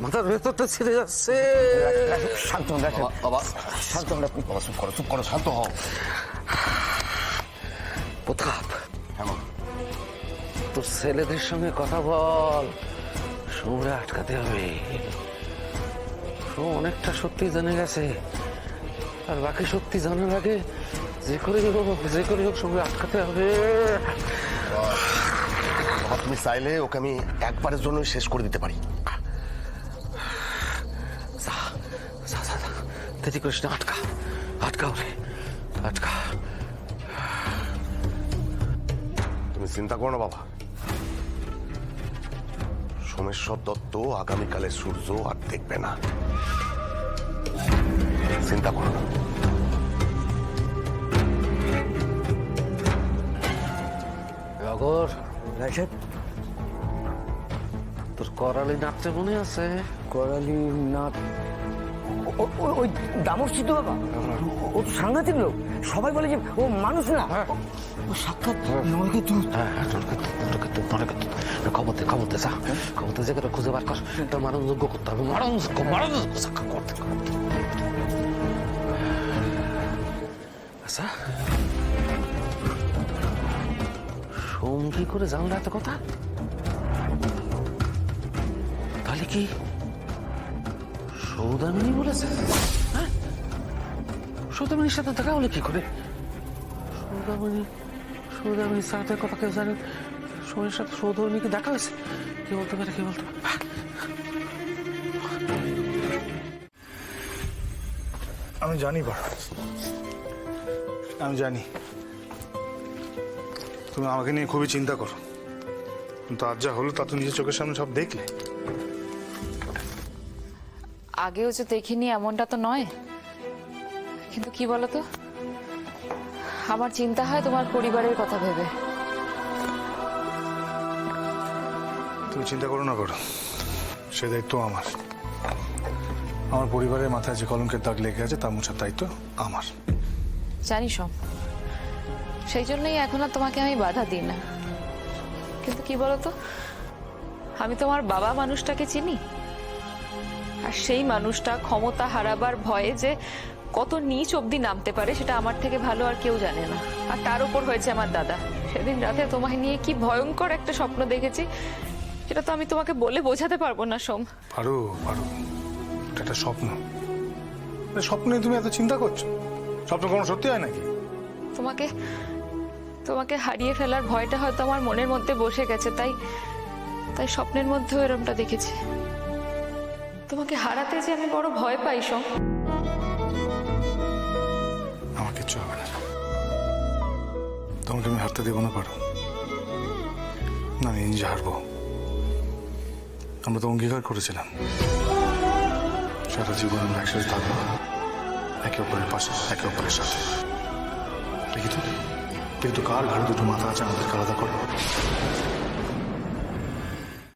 মাথার ভেতরটা ছিঁড়ে যাচ্ছে। শান্ত হন, দেখেন বাবা, শান্ত হন আপনি। বাবা চুপ করো, শান্ত হও। প্রতাপ, তোর ছেলেদের সঙ্গে কথা বল, সোমরে আটকাতে হবে। সোম অনেকটা সত্যি জেনে গেছে, আর বাকি সত্যি জানার আগে যে করে হোক সোমরে আটকাতে হবে। বাবা তুমি চাইলে ওকে আমি একবারের জন্য শেষ করে দিতে পারি। দেরি করিস না, আটকা ওরে, আটকা। তুমি চিন্তা করো না বাবা, সোমেশ্বর দত্ত আগামীকালে সূর্য আর দেখবে না, চিন্তা করো না। রগর, তোর করালি নাচতে মনে আছে? করালি নাথ, ওই দামর্ষি তো বাবা, ও তো সাংঘাতিক লোক। সবাই বলে যে ও মানুষ না, ও সাক্ষাৎ নরকের দূত। খবর দে যা, খবর দে যে খুঁজে বার কর, তার মারণযোগ্য করতে হবে, মারণযোগ্য সাক্ষাৎ করতে হবে। আচ্ছা, সোম কি করে জানলা এত কথা? তাহলে কি সৌদামিনী বলেছে? হ্যাঁ, সৌদামিনীর সাথে দেখা হলে কি করে? সৌদামিনীর সাথে কথা কেউ জানেন? সোমের সাথে সৌদামিনীকে দেখা হয়েছে? কি বলতে পারে? আমি জানি বাবা, আমি জানি তুমি আমাকে নিয়ে খুবই চিন্তা করো, কিন্তু আজ যা হলো তা তো নিজের চোখের সামনে সব দেখলে। আগেও যে দেখিনি এমনটা তো নয়, কিন্তু কি বলতো, আমার চিন্তা হয় তোমার পরিবারের কথা ভেবে। তুমি চিন্তা করো না করো, সে দায়িত্ব আমার। আমার পরিবারের মাথায় যে কলঙ্কের দাগ লেগে আছে তা মোছার দায়িত্ব আমার। জানি সব, সেই জন্যই এখন আর তোমাকে আমি বাধা দিই না। কিন্তু কি বলতো, আমি তোমার বাবা মানুষটাকে চিনি, আর সেই মানুষটা ক্ষমতা হারাবার ভয়ে যে কত নিচ অবধি নামতে পারে সেটা আমার থেকে ভালো আর কেউ জানে না। আর তার উপর হয়েছে আমার দাদা। সেদিন রাতে তোমাকে নিয়ে কি ভয়ঙ্কর একটা স্বপ্ন দেখেছি, সেটা তো আমি তোমাকে বলে বোঝাতে পারবো না সোম। পারো, এটা একটা স্বপ্ন। স্বপ্নে তুমি এত চিন্তা করছো? স্বপ্ন কোনো সত্যি হয় নাকি? তোমাকে হারিয়ে ফেলার ভয়টা হয়তো আমার মনের মধ্যে বসে গেছে, তাই স্বপ্নের মধ্যেও এরমটা দেখেছি। তোমাকে হারাতে যে আমি বড় ভয় পাই সোম। আমার কিচ্ছু হবে না, তোমাকে আমি হারতে দেবো না। পারো না, আমি নিজে হারবো। আমরা তো অঙ্গীকার করেছিলাম সারা জীবন আমরা একসাথে থাকবো, একে অপরের পাশে, একে অপরের সাথে। দেখি তো কার ঘাড়ে দুটো মাথা আছে আমাদেরকে আলাদা করো।